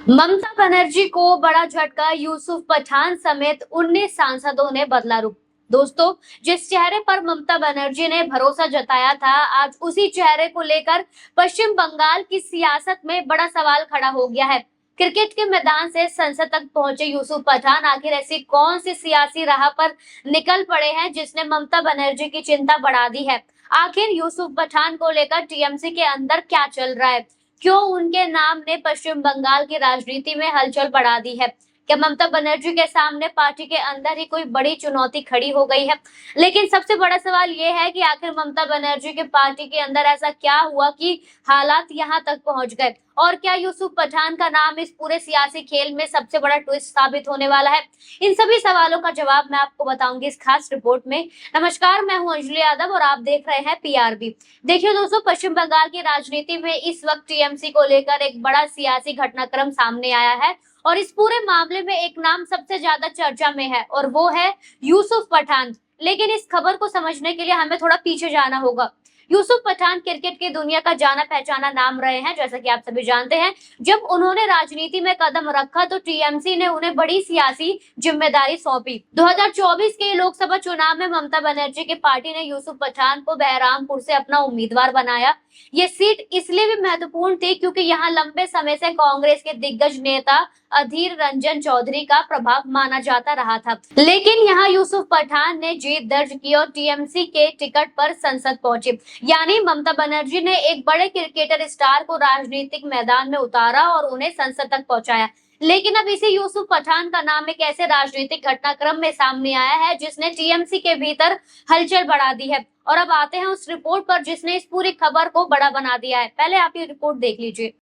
ममता बनर्जी को बड़ा झटका, यूसुफ पठान समेत 19 सांसदों ने बदला रुख। दोस्तों, जिस चेहरे पर ममता बनर्जी ने भरोसा जताया था, आज उसी चेहरे को लेकर पश्चिम बंगाल की सियासत में बड़ा सवाल खड़ा हो गया है। क्रिकेट के मैदान से संसद तक पहुंचे यूसुफ पठान आखिर ऐसी कौन सी सियासी राह पर निकल पड़े हैं जिसने ममता बनर्जी की चिंता बढ़ा दी है। आखिर यूसुफ पठान को लेकर टीएमसी के अंदर क्या चल रहा है, क्यों उनके नाम ने पश्चिम बंगाल की राजनीति में हलचल बढ़ा दी है। क्या ममता बनर्जी के सामने पार्टी के अंदर ही कोई बड़ी चुनौती खड़ी हो गई है। लेकिन सबसे बड़ा सवाल ये है कि आखिर ममता बनर्जी के पार्टी के अंदर ऐसा क्या हुआ कि हालात यहाँ तक पहुंच गए, और क्या यूसुफ पठान का नाम इस पूरे सियासी खेल में सबसे बड़ा ट्विस्ट साबित होने वाला है। इन सभी सवालों का जवाब मैं आपको बताऊंगी इस खास रिपोर्ट में। नमस्कार, मैं हूं अंजलि यादव और आप देख रहे हैं पीआरबी। देखिए दोस्तों, पश्चिम बंगाल की राजनीति में इस वक्त टीएमसी को लेकर एक बड़ा सियासी घटनाक्रम सामने आया है और इस पूरे मामले में एक नाम सबसे ज्यादा चर्चा में है और वो है यूसुफ पठान। लेकिन इस खबर को समझने के लिए हमें थोड़ा पीछे जाना होगा। यूसुफ पठान क्रिकेट की दुनिया का जाना पहचाना नाम रहे हैं, जैसा कि आप सभी जानते हैं। जब उन्होंने राजनीति में कदम रखा तो टीएमसी ने उन्हें बड़ी सियासी जिम्मेदारी सौंपी। 2024 के लोकसभा चुनाव में ममता बनर्जी की पार्टी ने यूसुफ पठान को बहरामपुर से अपना उम्मीदवार बनाया। ये सीट इसलिए भी महत्वपूर्ण थी क्योंकि यहाँ लंबे समय से कांग्रेस के दिग्गज नेता अधीर रंजन चौधरी का प्रभाव माना जाता रहा था। लेकिन यहाँ यूसुफ पठान ने जीत दर्ज की और टीएमसी के टिकट पर संसद पहुंचे। यानी ममता बनर्जी ने एक बड़े क्रिकेटर स्टार को राजनीतिक मैदान में उतारा और उन्हें संसद तक पहुंचाया। लेकिन अब इसी यूसुफ पठान का नाम एक ऐसे राजनीतिक घटनाक्रम में सामने आया है जिसने टीएमसी के भीतर हलचल बढ़ा दी है। और अब आते हैं उस रिपोर्ट पर जिसने इस पूरी खबर को बड़ा बना दिया है। पहले आप ये रिपोर्ट देख लीजिए।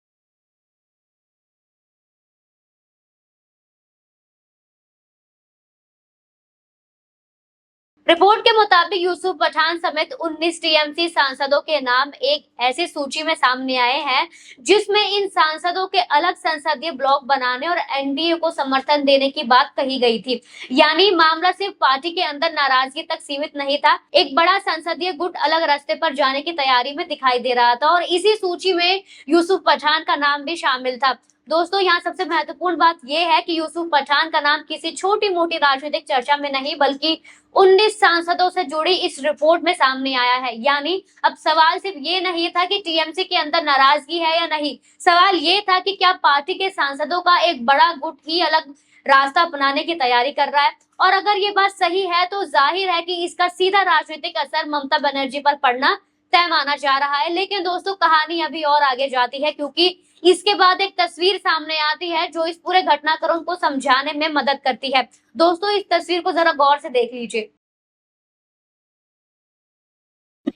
रिपोर्ट के मुताबिक यूसुफ पठान समेत 19 टीएमसी सांसदों के नाम एक ऐसी सूची में सामने आए हैं जिसमें इन सांसदों के अलग संसदीय ब्लॉक बनाने और एनडीए को समर्थन देने की बात कही गई थी। यानी मामला सिर्फ पार्टी के अंदर नाराजगी तक सीमित नहीं था, एक बड़ा संसदीय गुट अलग रास्ते पर जाने की तैयारी में दिखाई दे रहा था और इसी सूची में यूसुफ पठान का नाम भी शामिल था। दोस्तों, यहाँ सबसे महत्वपूर्ण बात यह है कि यूसुफ पठान का नाम किसी छोटी मोटी राजनीतिक चर्चा में नहीं बल्कि 19 सांसदों से जुड़ी इस रिपोर्ट में सामने आया है। यानी अब सवाल सिर्फ ये नहीं था कि टीएमसी के अंदर नाराजगी है या नहीं, सवाल ये था कि क्या पार्टी के सांसदों का एक बड़ा गुट ही अलग रास्ता अपनाने की तैयारी कर रहा है। और अगर ये बात सही है तो जाहिर है कि इसका सीधा राजनीतिक असर ममता बनर्जी पर पड़ना तय माना जा रहा है। लेकिन दोस्तों, कहानी अभी और आगे जाती है क्योंकि इसके बाद एक तस्वीर सामने आती है जो इस पूरे घटनाक्रम को समझाने में मदद करती है। दोस्तों, इस तस्वीर को जरा गौर से देख लीजिए।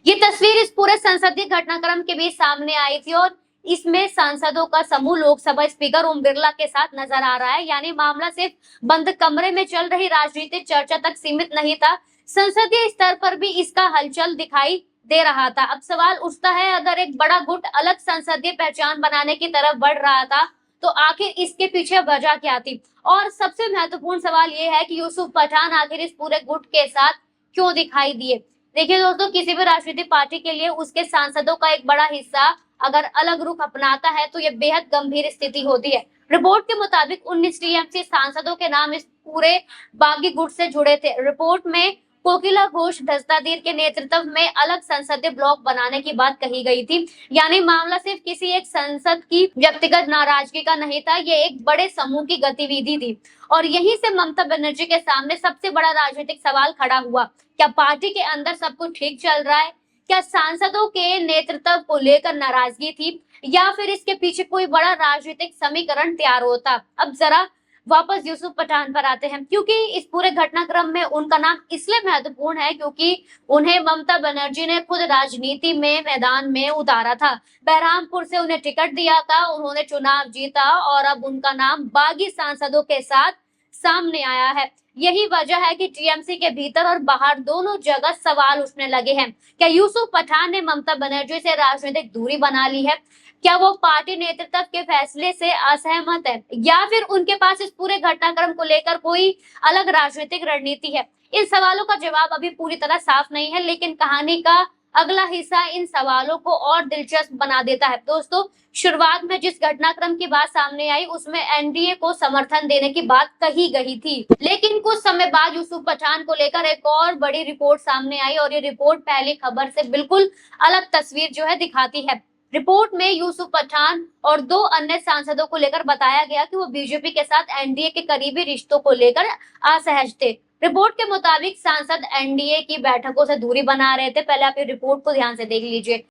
ये तस्वीर इस पूरे संसदीय घटनाक्रम के बीच सामने आई थी और इसमें सांसदों का समूह लोकसभा स्पीकर ओम बिरला के साथ नजर आ रहा है। यानी मामला सिर्फ बंद कमरे में चल रही राजनीतिक चर्चा तक सीमित नहीं था, संसदीय स्तर पर भी इसका हलचल दिखाई दे रहा था। अब सवाल उठता है, अगर एक बड़ा गुट अलग संसदीय पहचान बनाने की तरफ बढ़ रहा था तो आखिर इसके पीछे वजह क्या थी। और सबसे महत्वपूर्ण सवाल ये है कि यूसुफ पठान आखिर इस पूरे गुट के साथ क्यों दिखाई दिए। देखिए दोस्तों, किसी भी राजनीतिक पार्टी के लिए उसके सांसदों का एक बड़ा हिस्सा अगर अलग रुख अपनाता है तो ये बेहद गंभीर स्थिति होती है। रिपोर्ट के मुताबिक 19 टीएमसी सांसदों के नाम इस पूरे बागी गुट से जुड़े थे। रिपोर्ट में कोकिला घोष दस्तादीर के नेतृत्व में अलग संसदीय ब्लॉक बनाने की बात कही गई थी। यानी मामला सिर्फ किसी एक संसद की व्यक्तिगत नाराजगी का नहीं था, ये एक बड़े समूह की गतिविधि थी। और यहीं से ममता बनर्जी के सामने सबसे बड़ा राजनीतिक सवाल खड़ा हुआ, क्या पार्टी के अंदर सब कुछ ठीक चल रहा है, क्या सांसदों के नेतृत्व को लेकर नाराजगी थी, या फिर इसके पीछे कोई बड़ा राजनीतिक समीकरण तैयार होता। अब जरा वापस यूसुफ पठान पर आते हैं, क्योंकि इस पूरे घटनाक्रम में उनका नाम इसलिए महत्वपूर्ण है क्योंकि उन्हें ममता बनर्जी ने खुद राजनीति में मैदान में उतारा था। बहरामपुर से उन्हें टिकट दिया था, उन्होंने चुनाव जीता और अब उनका नाम बागी सांसदों के साथ सामने आया है। यही वजह है कि टीएमसी के भीतर और बाहर दोनों जगह सवाल उठने लगे हैं। क्या यूसुफ पठान ने ममता बनर्जी से राजनीतिक दूरी बना ली है, क्या वो पार्टी नेतृत्व के फैसले से असहमत है, या फिर उनके पास इस पूरे घटनाक्रम को लेकर कोई अलग राजनीतिक रणनीति है। इन सवालों का जवाब अभी पूरी तरह साफ नहीं है, लेकिन कहानी का अगला हिस्सा इन सवालों को और दिलचस्प बना देता है। दोस्तों, शुरुआत में जिस घटनाक्रम की बात सामने आई उसमें एनडीए को समर्थन देने की बात कही गई थी, लेकिन कुछ समय बाद यूसुफ पठान को लेकर एक और बड़ी रिपोर्ट सामने आई और ये रिपोर्ट पहली खबर से बिल्कुल अलग तस्वीर जो है दिखाती है। रिपोर्ट में यूसुफ पठान और 2 अन्य सांसदों को लेकर बताया गया कि वो बीजेपी के साथ एनडीए के करीबी रिश्तों को लेकर असहज थे। रिपोर्ट के मुताबिक सांसद एनडीए की बैठकों से दूरी बना रहे थे। पहले आप ये रिपोर्ट को ध्यान से देख लीजिए।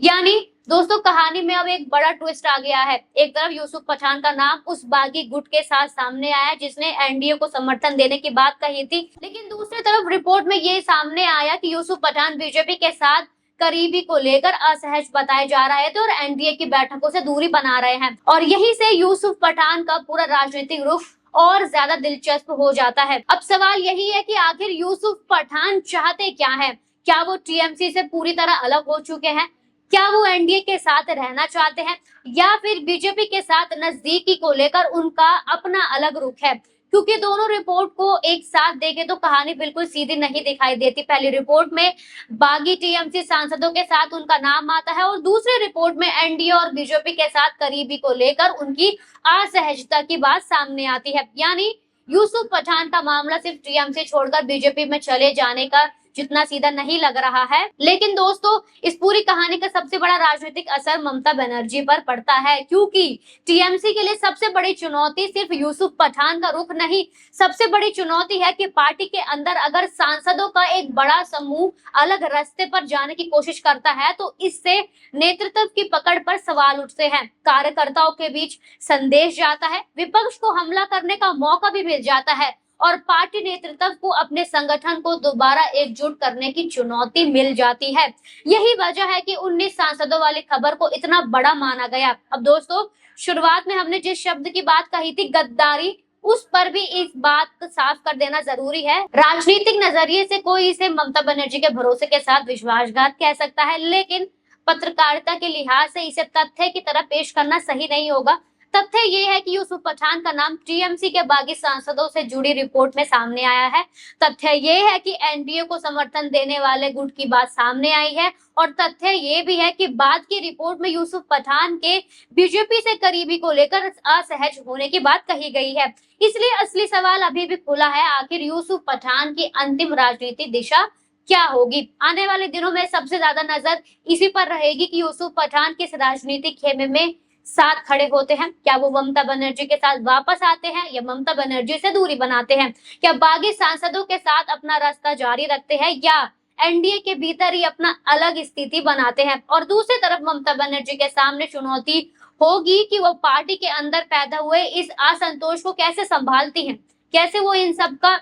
यानी दोस्तों, कहानी में अब एक बड़ा ट्विस्ट आ गया है। एक तरफ यूसुफ पठान का नाम उस बागी गुट के साथ सामने आया जिसने एनडीए को समर्थन देने की बात कही थी, लेकिन दूसरी तरफ रिपोर्ट में ये सामने आया कि यूसुफ पठान बीजेपी के साथ करीबी को लेकर असहज बताए जा रहे थे और एनडीए की बैठकों से दूरी बना रहे हैं, और यहीं से यूसुफ पठान का पूरा राजनीतिक रुख और ज्यादा दिलचस्प हो जाता है। अब सवाल यही है कि आखिर यूसुफ पठान चाहते क्या है? क्या वो टीएमसी से पूरी तरह अलग हो चुके हैं? क्या वो एनडीए के साथ रहना चाहते हैं, या फिर बीजेपी के साथ नजदीकी को लेकर उनका अपना अलग रुख है? क्योंकि दोनों रिपोर्ट को एक साथ देखें तो कहानी बिल्कुल सीधी नहीं दिखाई देती। पहली रिपोर्ट में बागी टीएमसी सांसदों के साथ उनका नाम आता है और दूसरी रिपोर्ट में एनडीए और बीजेपी के साथ करीबी को लेकर उनकी असहजता की बात सामने आती है। यानी यूसुफ पठान का मामला सिर्फ टीएमसी छोड़कर बीजेपी में चले जाने का जितना सीधा नहीं लग रहा है, लेकिन दोस्तों इस पूरी कहानी का सबसे बड़ा राजनीतिक असर ममता बनर्जी पर पड़ता है, क्योंकि टीएमसी के लिए सबसे बड़ी चुनौती सिर्फ यूसुफ पठान का रुख नहीं, सबसे बड़ी चुनौती है कि पार्टी के अंदर अगर सांसदों का एक बड़ा समूह अलग रास्ते पर जाने की कोशिश करता है तो इससे नेतृत्व की पकड़ पर सवाल उठते हैं, कार्यकर्ताओं के बीच संदेश जाता है, विपक्ष को हमला करने का मौका भी मिल जाता है और पार्टी नेतृत्व को अपने संगठन को दोबारा एकजुट करने की चुनौती मिल जाती है। यही वजह है कि 19 सांसदों वाली खबर को इतना बड़ा माना गया। अब दोस्तों, शुरुआत में हमने जिस शब्द की बात कही थी, गद्दारी, उस पर भी इस बात को साफ कर देना जरूरी है। राजनीतिक नजरिए से कोई इसे ममता बनर्जी के भरोसे के साथ विश्वासघात कह सकता है, लेकिन पत्रकारिता के लिहाज से इसे तथ्य की तरह पेश करना सही नहीं होगा। तथ्य ये है कि यूसुफ पठान का नाम टीएमसी के बागी सांसदों से जुड़ी रिपोर्ट में सामने आया है। तथ्य ये है कि एनडीए को समर्थन देने वाले गुट की बात सामने आई है, और तथ्य ये भी है कि बाद की रिपोर्ट में यूसुफ पठान के बीजेपी से करीबी को लेकर असहज होने की बात कही गई है। इसलिए असली सवाल अभी भी खुला है, आखिर यूसुफ पठान की अंतिम राजनीतिक दिशा क्या होगी? आने वाले दिनों में सबसे ज्यादा नजर इसी पर रहेगी कि यूसुफ पठान किस राजनीतिक खेमे में साथ खड़े होते हैं। क्या वो ममता बनर्जी के साथ वापस आते हैं या ममता बनर्जी से दूरी बनाते हैं? क्या बागी सांसदों के साथ अपना रास्ता जारी रखते हैं या एनडीए के भीतर ही अपना अलग स्थिति बनाते हैं? और दूसरी तरफ ममता बनर्जी के सामने चुनौती होगी कि वो पार्टी के अंदर पैदा हुए इस असंतोष को कैसे संभालती हैं, कैसे वो इन सब का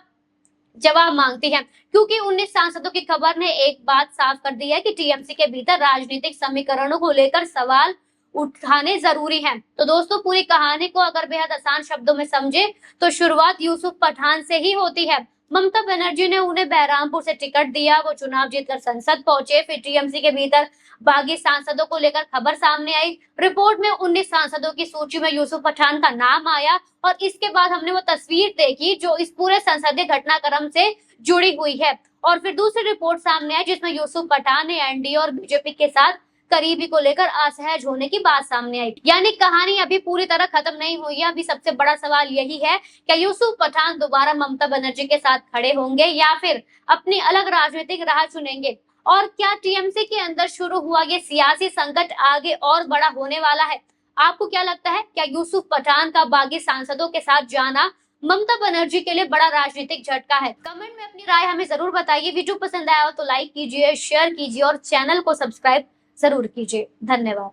जवाब मांगती है, क्योंकि 19 सांसदों की खबर ने एक बात साफ कर दी है कि टीएमसी के भीतर राजनीतिक समीकरणों को लेकर सवाल उठाने जरूरी हैं। तो दोस्तों, पूरी कहानी को अगर बेहद आसान शब्दों में समझे तो शुरुआत यूसुफ पठान से ही होती है। ममता बनर्जी ने उन्हें बहरामपुर से टिकट दिया, वो चुनाव जीतकर संसद पहुंचे, फिर टीएमसी के भीतर बागी सांसदों को लेकर खबर सामने आई। रिपोर्ट में 19 सांसदों की सूची में यूसुफ पठान का नाम आया और इसके बाद हमने वो तस्वीर देखी जो इस पूरे संसदीय घटनाक्रम से जुड़ी हुई है, और फिर दूसरी रिपोर्ट सामने आई जिसमें यूसुफ पठान ने एनडीए और बीजेपी के साथ करीबी को लेकर असहज होने की बात सामने आई। यानी कहानी अभी पूरी तरह खत्म नहीं हुई है। अभी सबसे बड़ा सवाल यही है, क्या यूसुफ पठान दोबारा ममता बनर्जी के साथ खड़े होंगे या फिर अपनी अलग राजनीतिक राह चुनेंगे? और क्या टीएमसी के अंदर शुरू हुआ ये सियासी संकट आगे और बड़ा होने वाला है? आपको क्या लगता है, क्या यूसुफ पठान का बागी सांसदों के साथ जाना ममता बनर्जी के लिए बड़ा राजनीतिक झटका है? कमेंट में अपनी राय हमें जरूर बताइए। वीडियो पसंद आया हो तो लाइक कीजिए, शेयर कीजिए और चैनल को सब्सक्राइब जरूर कीजिए। धन्यवाद।